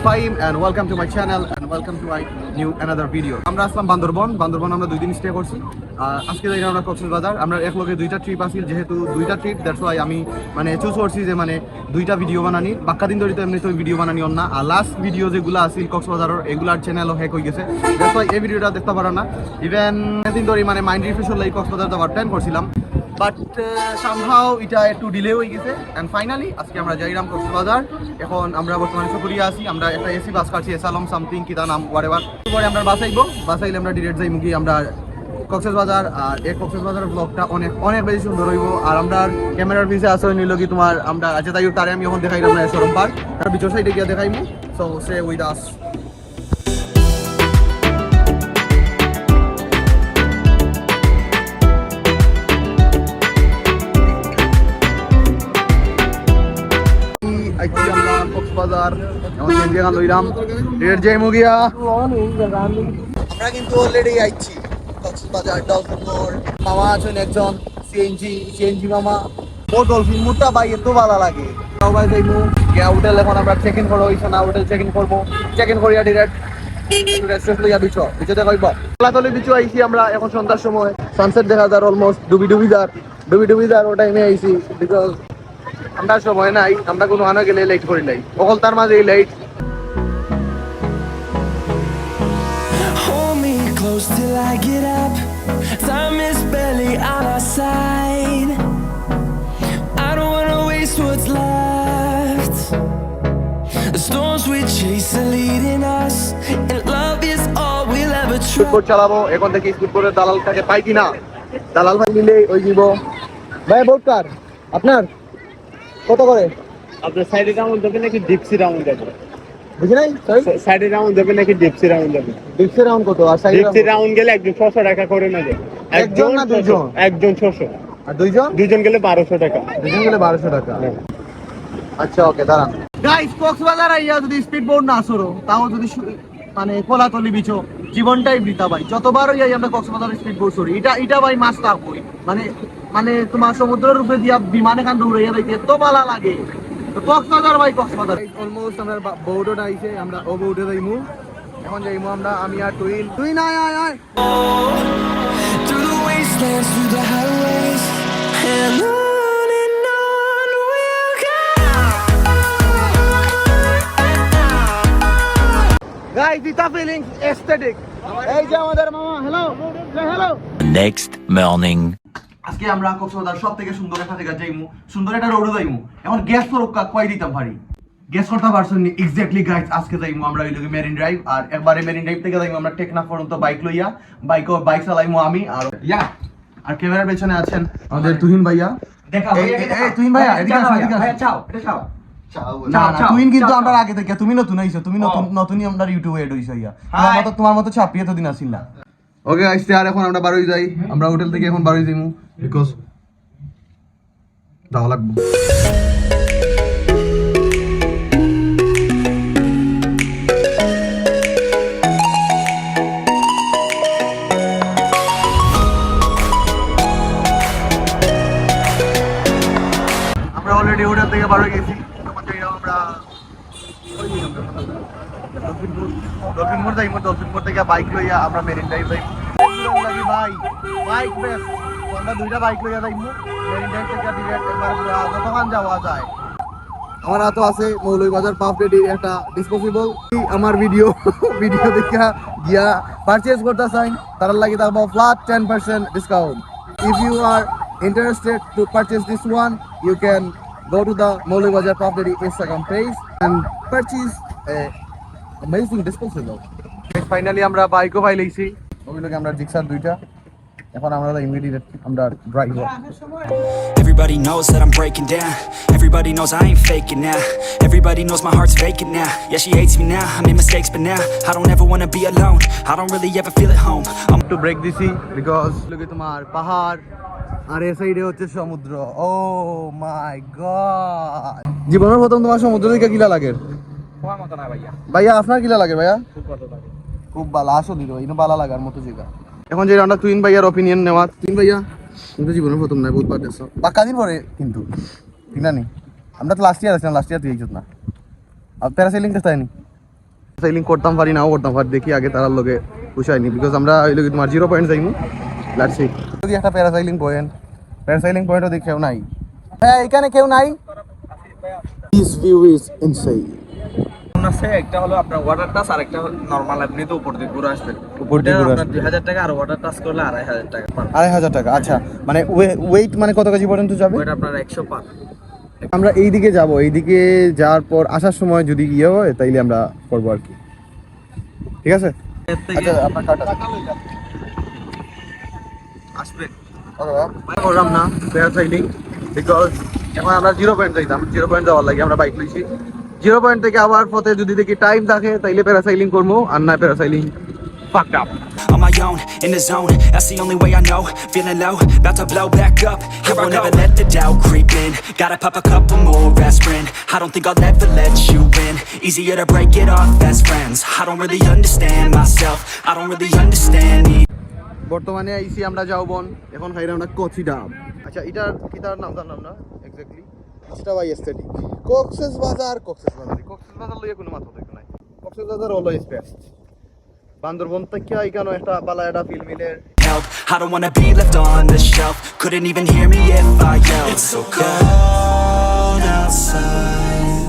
Fahim and welcome to my channel and welcome to my new another video. আমরা আসলাম বান্দরবন আমরা 2 দিন stay করছি। আজকে যাই আমরা কক্সবাজার। আমরা এক লগে দুইটা ট্রিপ আছিল, যেহেতু দুইটা ট্রিপ দ্যাটস ওয়াই আমি মানে চুজ করছি যে মানে দুইটা ভিডিও বানানি। বাক্কা দিন ধরে তো এমনি তো ভিডিও বানানি না। আর লাস্ট ভিডিও যেগুলো আছিল কক্সবাজারের এগুলার চ্যানেলও হ্যাক হয়ে গেছে, দ্যাটস ওয়াই এই ভিডিওটা দেখতে পারা না। ইভেন দিন ধরে মানে মাইন্ড রিফ্রেশন লাগি কক্সবাজার যাওয়ার প্ল্যান করছিলাম, বাট সামহাও এটা একটু ডিলে হয়ে গেছে। অ্যান্ড ফাইনালি আজকে আমরা যাইলাম কক্সবাজার। এখন আমরা বর্তমানে চকরিয়া আছি। আমরা একটা এসি বাস কাটছি, এসালম সামথিং কি তার নাম ওয়ারেভার। পরে আমরা বাসাইলে আমরা ডিরেক্ট যাই মুখি আমরা কক্সবাজার। আর এই কক্সবাজারের ব্লগটা অনেক অনেক বেশি সুন্দর হইব। আর আমরা ক্যামেরার পিছে আসলে নিল কি তোমার আমরা আছে তাই তারে আমি এখন দেখাইলাম না সরম পার্ক, তার বিচর সাইডে গিয়ে দেখাইমু। So say with us. আমরা কক্সবাজার এখন জায়গা লইলাম রেড যাইমু গিয়া। আমরা কিন্তু অলরেডি আইছি কক্সবাজার ডলফিন মোড়। মামা আছেন একজন সিএনজি মামা। ও ডলফিন মোড়টা ভাই এত ভালো লাগে। সবাই যাইমু গিয়া হোটেল। এখন আমরা চেক ইন করবো, না হোটেল চেক ইন করবো। চেক ইন করিয়া ডিরেক্ট রেস্টুরেন্ট লইয়া বিচতে কইব কলাতলি বিচ আইছি আমরা। এখন সন্ধ্যার সময় সানসেট দেখা যায় অলমোস্ট ডুবি যার ও টাইমে আইছি। বিকজ আমরা সময় নাই, আমরা কোনো আনা গেলে লেট করি নাই, অকল তার মাঝে late. Hold me close till I get up. Time is barely on our side. I don't wanna waste what's left. The storms we chase are leading us, and love is all we'll ever try. Scoot চালাবো এখন থেকে। Scoot করে দালালটাকে পাই কিনা, দালাল ভাই নিলে ওই দিব। ভাই বোট কার আপনার কত করে? আপনার সাইডে রাউন্ড দেবে নাকি ডিপসি রাউন্ড দেবে? বুঝি নাই সাইডে রাউন্ড দেবে নাকি ডিপসি রাউন্ড দেবে? ডিপসি রাউন্ড কত? আর ডিপসি রাউন্ড গেলে একজন 600 টাকা করে নেবে। একজন না দুইজন? একজন 600। আর দুইজন গেলে 1200 টাকা। দুইজন গেলে 1200 টাকা। আচ্ছা ওকে দাঁড়ান। গাইস কক্সবাজার আইয়া যদি স্পিড বোট না আসরো, তাও যদি মানে কোলাতলি বিচো জীবনটাই বৃথা ভাই। যতবার হইয়াই আমরা কক্সবাজার স্পিড বোট সরি এটা ভাই মাছ থাকবই। মানে তোমার সমুদ্রের উপরে দিয়া বিমানে খান দৌড়াইয়া যাইতে এত ভালো লাগে। তো কক্সবাজার ভাই কক্সবাজার অলমোস্ট আমরা বোটে আইছে। আমরা ও বোটে যাইমু। এখন যাইমু আমরা আমি আর তুইন আয় Through the wastelands, through the highways, and on we'll go. Guys দিতা ফিলিংস এস্থেটিক। এই যে আমাদের মামা। Hello Next morning. আজকে আমরা কক্সবাজার সব থেকে সুন্দর একটা জায়গা যাইমু, সুন্দর একটা রোডে যাইমু। এখন গ্যাস তো কয় দিতাম পারি, গ্যাস করতে পারছেন নি এক্স্যাক্টলি গাইস। আজকে যাইমু আমরা ওই লোকে মেরিন ড্রাইভ। আর একবারে মেরিন ড্রাইভ থেকে যাইমু আমরা টেকনাফ পর্যন্ত বাইক লইয়া। বাইক চালাইমু আমি আর ক্যামেরার পেছনে আছেন আমাদের তুহিন ভাইয়া। এই তুহিন ভাইয়া এদিকে আসো, এদিকে আসো। চাও এটা চাও। না তুহিন কিন্তু আমরা আগে থেকে, তুমি নতুন আইছো, তুমি নতুনই আমরা ইউটিউবে এড হইছো। তোমার মতো ছাপিয়ে তো দিন আসিল না। ওকে গাইস আর এখন আমরা বারোই যাই। আমরা হোটেল থেকে এখন বারোই যাইমু বিকজ যাওয়া লাগবে। আমরা অলরেডি হোটেল থেকে বারোই গেছি। আমরা ডলফিন মোড় যাইমু। ডলফিন মোড় থেকে বাইক লইয়া আমরা মেরিন ড্রাইভ যাইমু। বাইক বেশ আমরা দুইটা বাইক লইয়া যাইমু মেরিন ড্রাইভ থেকে ডিরেক্ট একবার যতক্ষণ যাওয়া যায়। আমার হাতে আছে মৌলভীবাজার পাফ রেডি একটা ডিসপোজেবল। আমার ভিডিও দেখা গিয়া পারচেজ করতে চাই তার লাগি থাকবো flat 10% discount. If you are interested to purchase this one, you can go to the Maulibajar Property Instagram page and purchase a amazing disposable. Finally আমরা বাইকও পাই লইছি। ওইগুলোকে আমরা জিক্সার দুইটা। এখন আমরা ইমিডিয়েট আমরা driver. Everybody knows that I'm breaking down. Everybody knows I ain't faking now. Everybody knows my heart's faking now. Yeah, she hates me now. I made mistakes, but now I don't ever wanna be alone. I don't really ever feel at home. I'm to break this because look at তোমার পাহাড় আর এই সাইডে হচ্ছে সমুদ্র। ও মাই god. জীবনের প্রথম তোমার সমুদ্র দেখে কিলা লাগে? ভাইয়া আপনার কিলা লাগে ভাইয়া? খুব ভালো। আসো দিল এটা ভালো লাগার মতো জায়গা। এখন যে আমরা তুইন ভাইয়ার অপিনিয়ন নেওয়া। তুইন ভাইয়া কিন্তু জীবনের প্রথম নাই, বহুতবার দেখছো বাক্কা দিন পরে কিন্তু ঠিক না নি? আমরা তো লাস্ট ইয়ার আসলাম, লাস্ট ইয়ার তুই না। আর প্যারাসেলিং দেখতে হয়নি? প্যারাসাইলিং করতাম পারি নাও করতাম পারি, দেখি আগে তার লগে পুষায়নি, বিকজ আমরা ওই লোক তোমার 0 পয়েন্ট যাইমু লাটছি। যদি একটা প্যারাসাইলিং পয়েন্টও দেখি কেউ নাই, হ্যাঁ এখানে কেউ নাই। This view is insane. আছে একটা হলো আপনার ওয়াটার টাচ আর একটা নরমাল আপনি তো উপর দিয়ে ঘুরে আসবেন, উপর দিয়ে ঘুরে আপনার 2000 টাকা আর ওয়াটার টাচ করলে 2500 টাকা পার। 2500 টাকা। আচ্ছা, মানে ওয়েট মানে কত কেজি পর্যন্ত যাবে? ওইটা আপনার 100 পার। আমরা এইদিকে যাব, এইদিকে যাওয়ার পর আসার সময় যদি ইয়ে হয় তাইলে আমরা করবো আর কি, ঠিক আছে? এর থেকে আচ্ছা আপনার কার্ডটা আসবে করলাম না প্যারাসাইলিং, বিকজ এখন আমরা 0 পয়েন্ট যাইতাম, 0 পয়েন্ট যাওয়ার লাগে আমরা বাইক লইছি। 0 পয়েন্ট থেকে আবার পথে যদি দেখি টাইম থাকে তাইলে প্যারাসাইলিং করবো, আর না parasailing fucked up. On my own, in the zone, that's the only way I know. Feeling low, about to blow back up. Here I never let the doubt creep in. Gotta pop a couple more aspirin. I don't think I'll ever let you in. Easier to break it off best friends. I don't really understand myself. I don't really understand me. বর্তমানে আইসি আমরা যাও বন, এখন খাইরা আমরা কচি ডাব। আচ্ছা এটার কি তার নাম জানলাম না এক্স্যাক্টলি, এটা বাই এস্থেটিক কক্সেস বাজার লইয়া কোনো মাথা দেখো নাই। কক্সেস বাজার অলওয়েজ বেস্ট। বান্দরবন থেকে এখানে একটা বালা একটা ফিল মিলের Help, I don't wanna be left on the shelf. Couldn't even hear me if I yelled. It's so cold outside.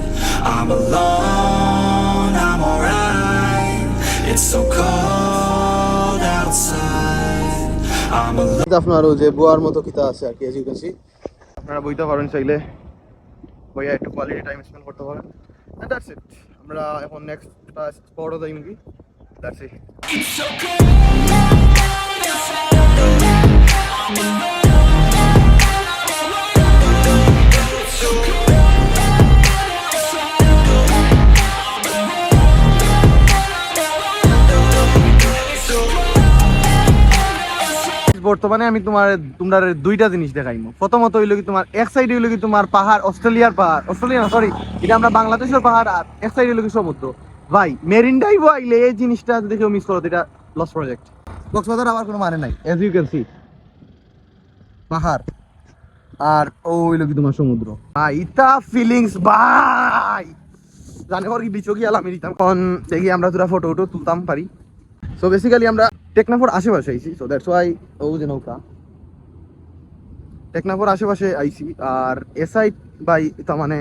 I'm alone, I'm alright. It's so cold outside. I'm alone. আপনারও যে বুয়ার মতো কিতা আছে আর কি, as you can see. আপনারা বইতে পারেন চাইলে, বইয়া একটু কোয়ালিটি টাইম স্পেন্ড করতে পারেন। And that's it. আমরা এখন নেক্সট স্পটে যাই নাকি, দ্যাটস ইট। বর্তমানে আমি তোমরা দুইটা জিনিস দেখাইমু। প্রথমত হইল কি তোমার এক সাইডে হইল কি তোমার পাহাড়, অস্ট্রেলিয়া না সরি, এটা আমরা বাংলাদেশের পাহাড়, আর এক সাইডে হইল কি সমুদ্র। ভাই মেরিন ড্রাইভ আইলে এই জিনিসটা দেখেও মিস করো, এটা লস প্রজেক্ট। কক্সবাজার আবার কোনো মানে নাই, এজ ইউ ক্যান সি পাহাড় আর ও হইল কি তোমার সমুদ্র। ভাই ইতা ফিলিংস ভাই জানে কি বিচো গিয়াল আমি দিতাম কোন দেখি আমরা দুটা ফটো তুলতাম পারি। সো বেসিক্যালি আমরা টেকনাফর আশেপাশে আইছি, সো দ্যাটস ওয়াই ও যে নৌকা টেকনাফর আশেপাশে আইছি। আর এ সাইড বাই তা মানে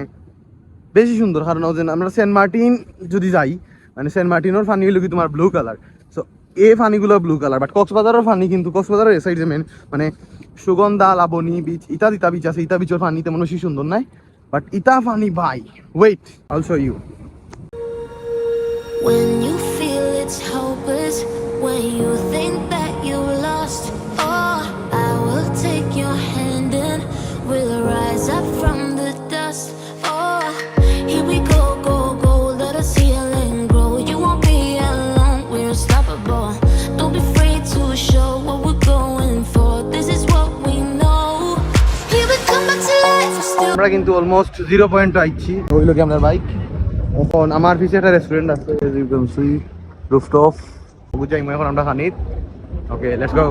বেশি সুন্দর, কারণ ও যে আমরা সেন্ট মার্টিন যদি যাই, মানে সেন্ট মার্টিনের ফানি হইল কি তোমার ব্লু কালার, সো এই ফানিগুলো ব্লু কালার। বাট কক্সবাজারের ফানি কিন্তু কক্সবাজারের এ সাইড যে মেন মানে সুগন্ধা, লাবণী বিচ, ইতা বিচ আছে, ইতা বিচের ফানি তেমন বেশি সুন্দর নাই। বাট ইতা ফানি ভাই, wait I'll show you. When you feel it's hopeless, when you think that you lost, oh, I will take your hand and we'll rise up from the dust. Oh, here we go, go, go, let us heal and grow. You won't be alone, we're unstoppable. Don't be afraid to show what we're going for. This is what we know. Here we come back to life, we're still আমরা কিন্তু almost 0 point আইছি, হইল কি আমাদের bike. এখন আমার পিছে একটা রেস্টুরেন্ট আছে, ইউ ক্যান সি রুফটপ, বুঝাই এখন আমরা খানি। Okay let's go.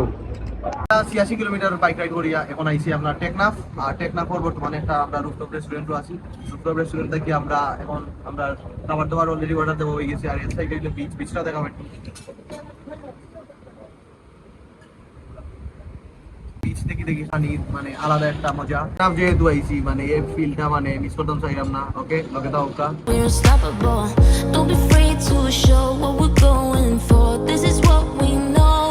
86 kilometre bike ride করিয়া এখন আইছি আমরা টেকনাফ। আর টেকনাফর বর্তমানে একটা আমরা রুফটপ রেস্টুরেন্টও আছি। রুফটপ রেস্টুরেন্ট থেকে আমরা এখন আমরা খাবার দাবার অলরেডি অর্ডার দেবো হয়ে গেছে। আর এর সাইডে হইলো বিচটা দেখাবেন, বিচ থেকে দেখি পানি মানে আলাদা একটা মজা। যেহেতু আইছি মানে এই ফিলটা মানে মিস করতাম চাইলাম না। ওকে লগে দাও ওকা। we're unstoppable. Don't be afraid to show what we're going for. This is what we know.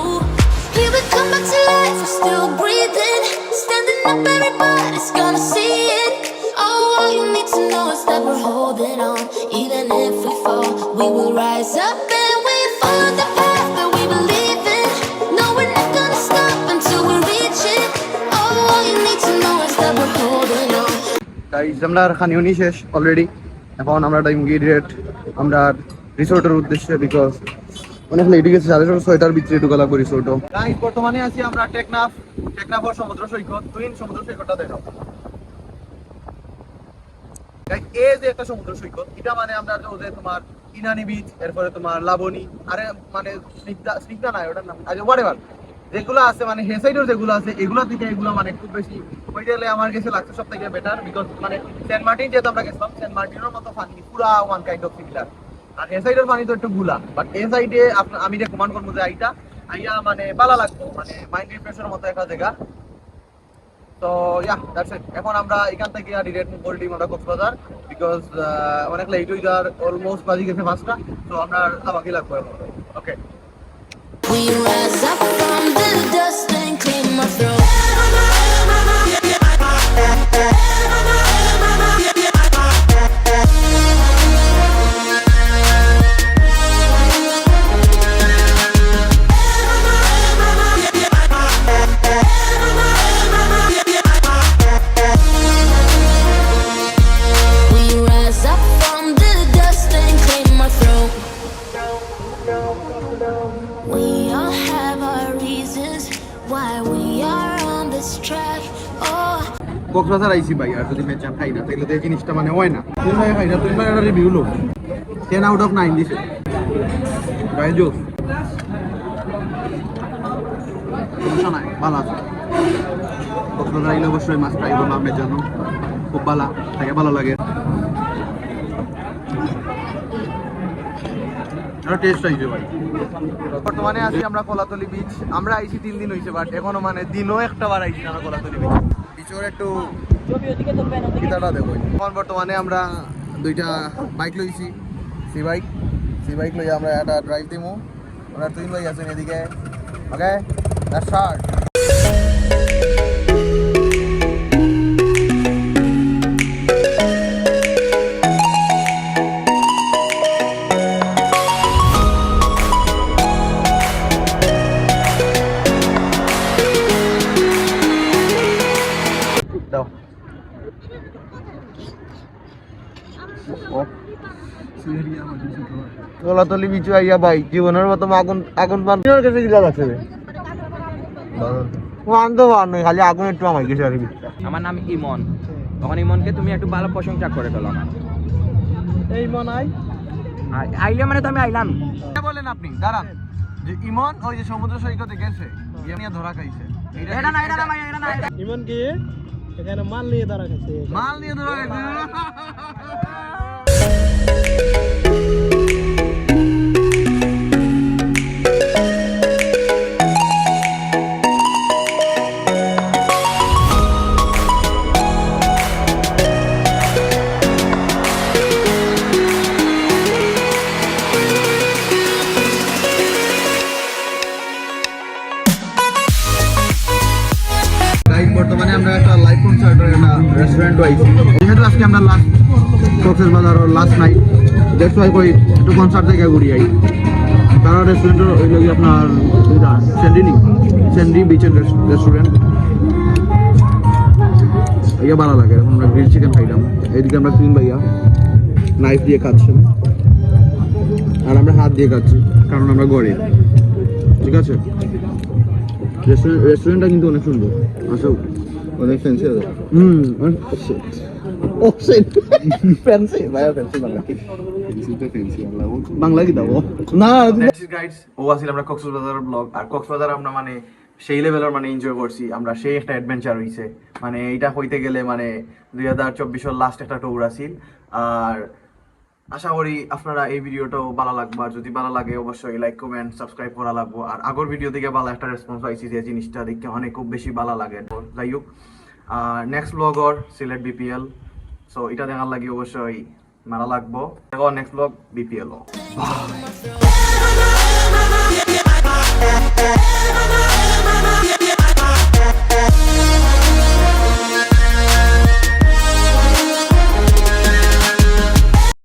Here we come back to life, we're still breathing. Standing up, everybody's gonna see it. Oh, all you need to know is that we're holding on. Even if we fall, we will rise up and we follow the path that we believe in. No, we're not gonna stop until we reach it. Oh, all you need to know is that we're holding on. Guys আমরা খানিউনি শেষ already. এখন আমরা time গিয়ে direct আমরা রিসোর্টের উদ্দেশ্যে, because অনেক late গেছে, 6:30-6টার ভিতরে ঢুকা লাগবে রিসোর্টও। গাইস বর্তমানে আছি আমরা টেকনাফর সমুদ্র সৈকত। টুইন সমুদ্র সৈকতটা দেখো গাইস, এই যে একটা সমুদ্র সৈকত, এটা মানে আমরা যে তোমার ইনানি বিচ, এরপরে তোমার লাবণী, আরে মানে স্নিগ্ধা নাই ওটার নাম, আচ্ছা হোয়াটএভার যেগুলো আছে মানে হে সাইডের যেগুলো আছে এগুলো থেকে এগুলো মানে খুব বেশি ওই গেলে আমার কাছে লাগছে সব থেকে বেটার। বিকজ মানে সেন্ট মার্টিন যেহেতু আমরা গেছিলাম, সেন্ট মার্টিনের মতো ফানি পুরা ওয়ান কাইন্ড অফ সিমিলার। আর এ সাইডের পানি তো একটু গুলা, বাট এ সাইডে আমি রেকমেন্ড করবো যে আইয়া মানে ভালো লাগতো, মানে মাইন্ড রিফ্রেশের মতো একটা জায়গা। তো ইয়া দ্যাটস ইট। এখন আমরা এখান থেকে ডিরেক্ট মুভ করে দিই আমরা কক্সবাজার, বিকজ অনেক লেট হয়ে যাওয়ার, অলমোস্ট বাজি গেছে 5টা। তো আমরা খাওয়া কি লাগবে। ওকে, We rise up from the dust and clean my throat. We rise up from the dust and clean my throat. We all have our reasons why we are on this track. Oh, Cox's Bazar আইসি ভাই, আর যদি মেচা খাই না তাহলে তো এই জিনিসটা মানে হয় না। তুমি ভাই খাই না, তুমি ভাই একটা রিভিউ লো 10 আউট অফ 9 দিছে ভাই। জোস সমস্যা নাই, ভালো আছে। কক্সবাজার আইলে অবশ্যই মাছ ট্রাই করবো, আমি জানো খুব ভালো থাকে, ভালো লাগে। টেস্ট আইছে ভাই। বর্তমানে আছি আমরা কলাতলি বিচ। আমরা আইছি 3 দিন হয়েছে, বাট এখনো মানে দিনও একটা বার আইছি আমরা কলাতলি বিচ। বিচের একটু কিতাটা দেখো। এখন বর্তমানে আমরা দুইটা বাইক লইছি, সি বাইক লইয়া আমরা একটা ড্রাইভ দিমু। আমরা 3 ভাই আছেন এদিকে। ওকে, দ্যাটস স্টার্ট। দাও কলাতলি বিচু আইয়া ভাই জীবনের মতো আগুন পান কাছে গিলা লাগছে আনতে পার নয়, খালি আগুন একটু আমার গেছে আর কি। আমার নাম ইমন। তখন ইমনকে তুমি একটু ভালো প্রশংসা করে ফেলো না। এই মন আইলে মানে তো আমি আইলাম। বলেন আপনি দাঁড়ান, যে ইমন ওই যে সমুদ্র সৈকতে গেছে, ইয়ে নিয়ে ধরা খাইছে। এটা না ভাই, এটা না। ইমন কি এখানে মাল নিয়ে দাঁড়া গেছে? মাল নিয়ে ধরা খাইছে। বর্তমানে আমরা একটা লাইভ কনসার্টের একটা রেস্টুরেন্ট আইছি, যেহেতু আজকে আমরা last Cox's Bazar last night, that's why কই একটু কনসার্ট থেকে ঘুরি আই। তারা রেস্টুরেন্টের ওই লোক আপনার সেন্ডি বিচের রেস্টুরেন্ট ইয়ে ভালো লাগে। এখন আমরা গ্রিল চিকেন খাইলাম, এইদিকে আমরা ক্রিম ভাইয়া নাইফ দিয়ে খাচ্ছেন, আর আমরা হাত দিয়ে খাচ্ছি কারণ আমরা গরিব। ঠিক আছে, রেস্টুরেন্টটা কিন্তু অনেক সুন্দর, আসো অনেক ফ্যান্সি আছে। বাংলা কি দাও না গাইডস। ও আসলে আমরা কক্সবাজার ব্লগ, আর কক্সবাজার আমরা মানে সেই লেভেলের মানে এনজয় করছি আমরা। সেই একটা অ্যাডভেঞ্চার হইছে, মানে এইটা হইতে গেলে মানে 2024 লাস্ট একটা ট্যুর আছিল। আর আশা করি আপনারা এই ভিডিওটাও ভালো লাগবে, আর যদি ভালো লাগে অবশ্যই লাইক কমেন্ট সাবস্ক্রাইব করা লাগবো। আর আগের ভিডিও থেকে ভালো একটা রেসপন্স পাইছি, যে জিনিসটা দেখতে অনেক খুব বেশি ভালো লাগে। যাই হোক, নেক্সট ব্লগ ওর সিলেট বিপিএল, সো এটা দেখার লাগে অবশ্যই মারা লাগবো। দেখো next blog BPL. my throat.